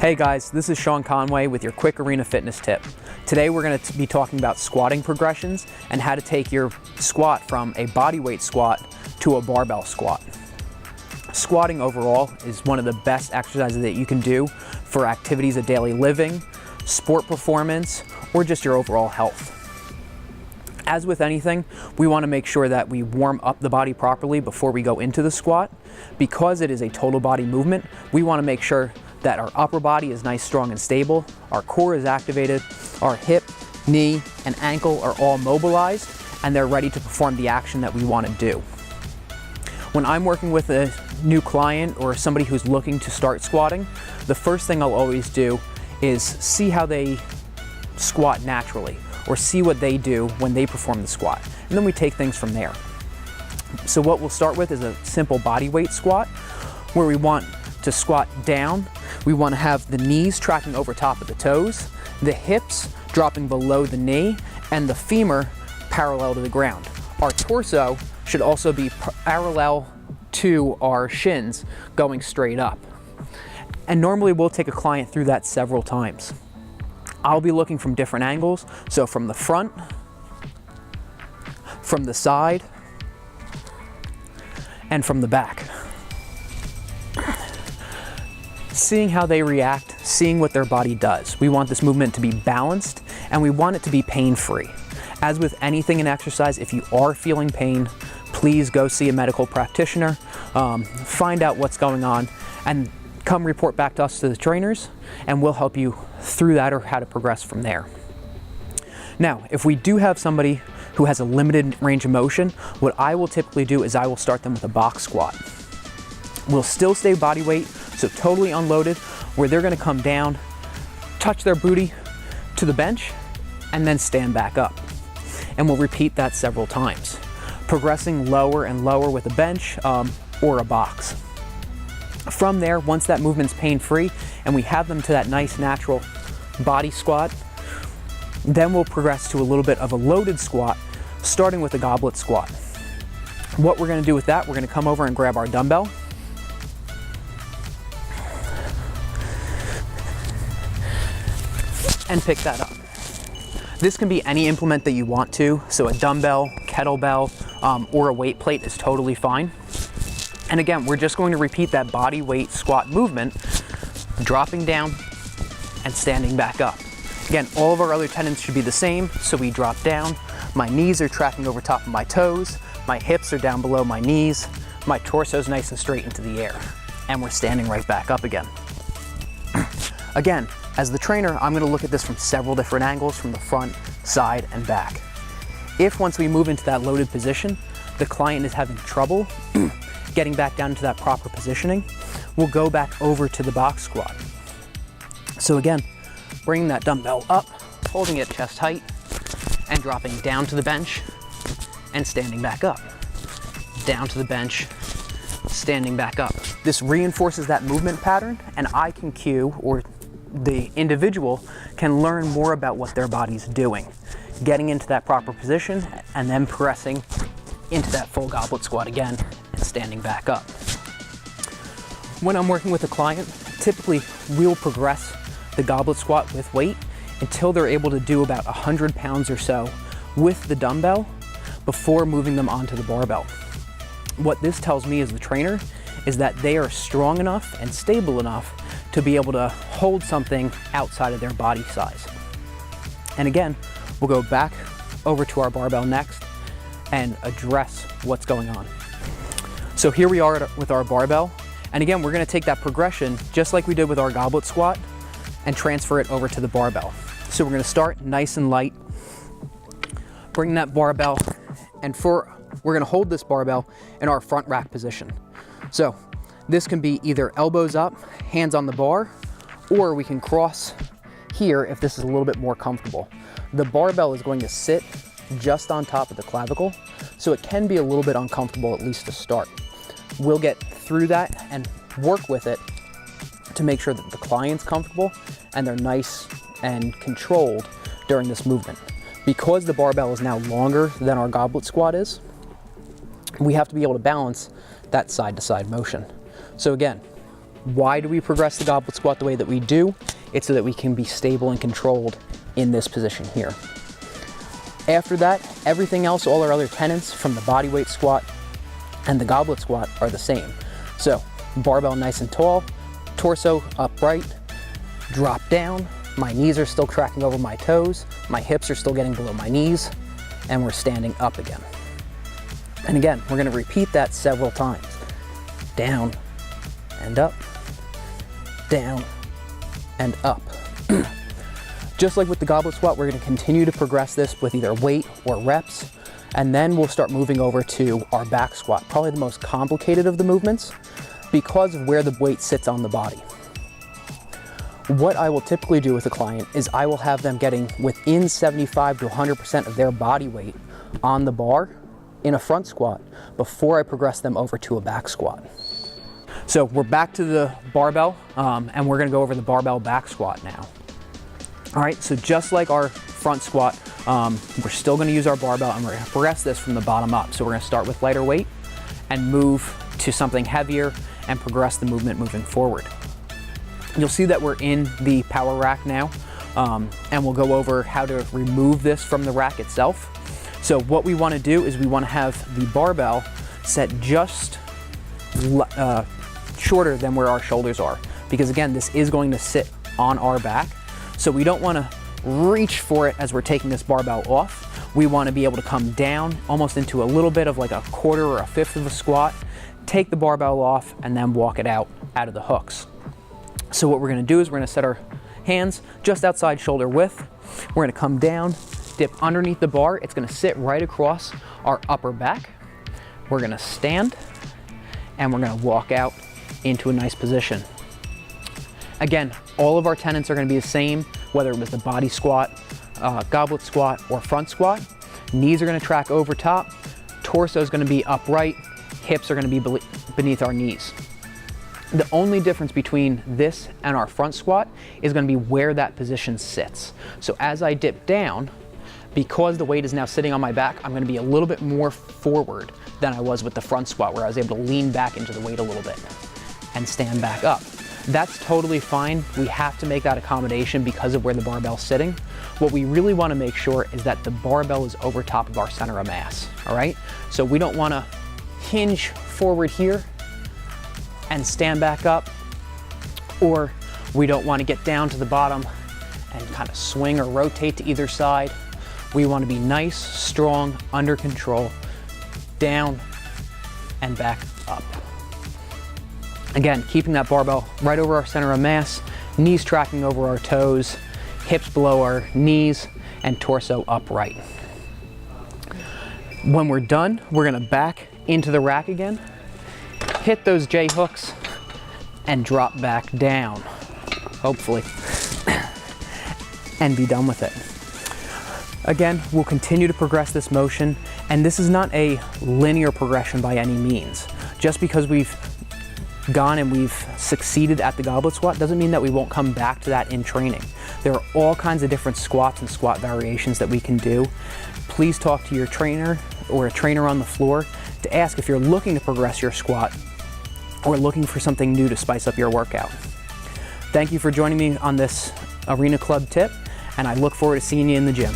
Hey guys, this is Conway with your quick arena fitness tip. Today we're going to be talking about squatting progressions and how to take your squat from a bodyweight squat to a barbell squat. Squatting overall is one of the best exercises that you can do for activities of daily living, sport performance, or just your overall health. As with anything, we want to make sure that we warm up the body properly before we go into the squat. Because it is a total body movement, we want to make sure that our upper body is nice, strong, and stable, our core is activated, our hip, knee, and ankle are all mobilized, and they're ready to perform the action that we want to do. When I'm working with a new client or somebody who's looking to start squatting, the first thing I'll always do is see how they squat naturally, or see what they do when they perform the squat. And then we take things from there. So what we'll start with is a simple body weight squat, where we want to squat down. We want to have the knees tracking over top of the toes, the hips dropping below the knee, and the femur parallel to the ground. Our torso should also be parallel to our shins, going straight up. And normally we'll take a client through that several times. I'll be looking from different angles, so from the front, from the side, and from the back. Seeing how they react, seeing what their body does. We want this movement to be balanced, and we want it to be pain-free. As with anything in exercise, if you are feeling pain, please go see a medical practitioner, find out what's going on, and come report back to us, to the trainers, and we'll help you through that or how to progress from there. Now, if we do have somebody who has a limited range of motion, what I will typically do is I will start them with a box squat. We'll still stay body weight, so totally unloaded, where they're going to come down, touch their booty to the bench, and then stand back up. And we'll repeat that several times, progressing lower and lower with a bench or a box. From there, once that movement's pain-free and we have them to that nice natural body squat, then we'll progress to a little bit of a loaded squat, starting with a goblet squat. What we're going to do with that, we're going to come over and grab our dumbbell. And pick that up. This can be any implement that you want to, so a dumbbell, kettlebell, or a weight plate is totally fine. And again, we're just going to repeat that body weight squat movement, dropping down and standing back up. Again, all of our other tenons should be the same, so we drop down, my knees are tracking over top of my toes, my hips are down below my knees, my torso's nice and straight into the air, and we're standing right back up again. Again, as the trainer, I'm going to look at this from several different angles, from the front, side, and back. If once we move into that loaded position, the client is having trouble getting back down to that proper positioning, we'll go back over to the box squat. So again, bringing that dumbbell up, holding it chest height, and dropping down to the bench and standing back up. Down to the bench, standing back up. This reinforces that movement pattern, and I can cue, or the individual can learn more about what their body's doing, getting into that proper position, and then pressing into that full goblet squat again and standing back up. When I'm working with a client, typically we'll progress the goblet squat with weight until they're able to do about 100 pounds or so with the dumbbell before moving them onto the barbell. What this tells me as the trainer is that they are strong enough and stable enough to be able to hold something outside of their body size. And again, we'll go back over to our barbell next and address what's going on. So here we are with our barbell. And again, we're going to take that progression just like we did with our goblet squat and transfer it over to the barbell. So we're going to start nice and light, bring that barbell, and we're going to hold this barbell in our front rack position. So this can be either elbows up, hands on the bar, or we can cross here if this is a little bit more comfortable. The barbell is going to sit just on top of the clavicle, so it can be a little bit uncomfortable, at least to start. We'll get through that and work with it to make sure that the client's comfortable and they're nice and controlled during this movement. Because the barbell is now longer than our goblet squat is, we have to be able to balance that side-to-side motion. So again, Why do we progress the goblet squat the way that we do? It's so that we can be stable and controlled in this position here. After that, everything else, all our other tenets from the body weight squat and the goblet squat are the same. So barbell nice and tall, torso upright, drop down, my knees are still tracking over my toes, my hips are still getting below my knees, and we're standing up again. And again, we're gonna repeat that several times. Down and up, down and up. Just like with the goblet squat, we're gonna continue to progress this with either weight or reps, and then we'll start moving over to our back squat, probably the most complicated of the movements because of where the weight sits on the body. What I will typically do with a client is I will have them getting within 75 to 100% of their body weight on the bar in a front squat before I progress them over to a back squat. So we're back to the barbell, and we're gonna go over the barbell back squat now. All right, so just like our front squat, we're still gonna use our barbell and we're gonna progress this from the bottom up. So we're gonna start with lighter weight and move to something heavier and progress the movement moving forward. You'll see that we're in the power rack now, and we'll go over how to remove this from the rack itself. So what we wanna do is we wanna have the barbell set just shorter than where our shoulders are. Because again, this is going to sit on our back. So we don't wanna reach for it as we're taking this barbell off. We wanna be able to come down almost into a little bit of like a quarter or a fifth of a squat, take the barbell off, and then walk it out of the hooks. So what we're gonna do is we're gonna set our hands just outside shoulder width. We're gonna come down, dip underneath the bar. It's gonna sit right across our upper back. We're gonna stand, and we're gonna walk out into a nice position. Again, all of our tenets are gonna be the same, whether it was the body squat, goblet squat, or front squat. Knees are gonna track over top, torso is gonna be upright, hips are gonna be beneath our knees. The only difference between this and our front squat is gonna be where that position sits. So as I dip down, because the weight is now sitting on my back, I'm gonna be a little bit more forward than I was with the front squat, where I was able to lean back into the weight a little bit and stand back up. That's totally fine. We have to make that accommodation because of where the barbell's sitting. What we really wanna make sure is that the barbell is over top of our center of mass, all right? So we don't wanna hinge forward here and stand back up, or we don't wanna get down to the bottom and kind of swing or rotate to either side. We wanna be nice, strong, under control, down and back up. Again, keeping that barbell right over our center of mass, knees tracking over our toes, hips below our knees, and torso upright. When we're done, we're gonna back into the rack again, hit those J hooks, and drop back down, hopefully, and be done with it. Again, we'll continue to progress this motion, and this is not a linear progression by any means. Just because we've gone and we've succeeded at the goblet squat doesn't mean that we won't come back to that in training. There are all kinds of different squats and squat variations that we can do. Please talk to your trainer or a trainer on the floor to ask if you're looking to progress your squat or looking for something new to spice up your workout. Thank you for joining me on this Arena Club tip, and I look forward to seeing you in the gym.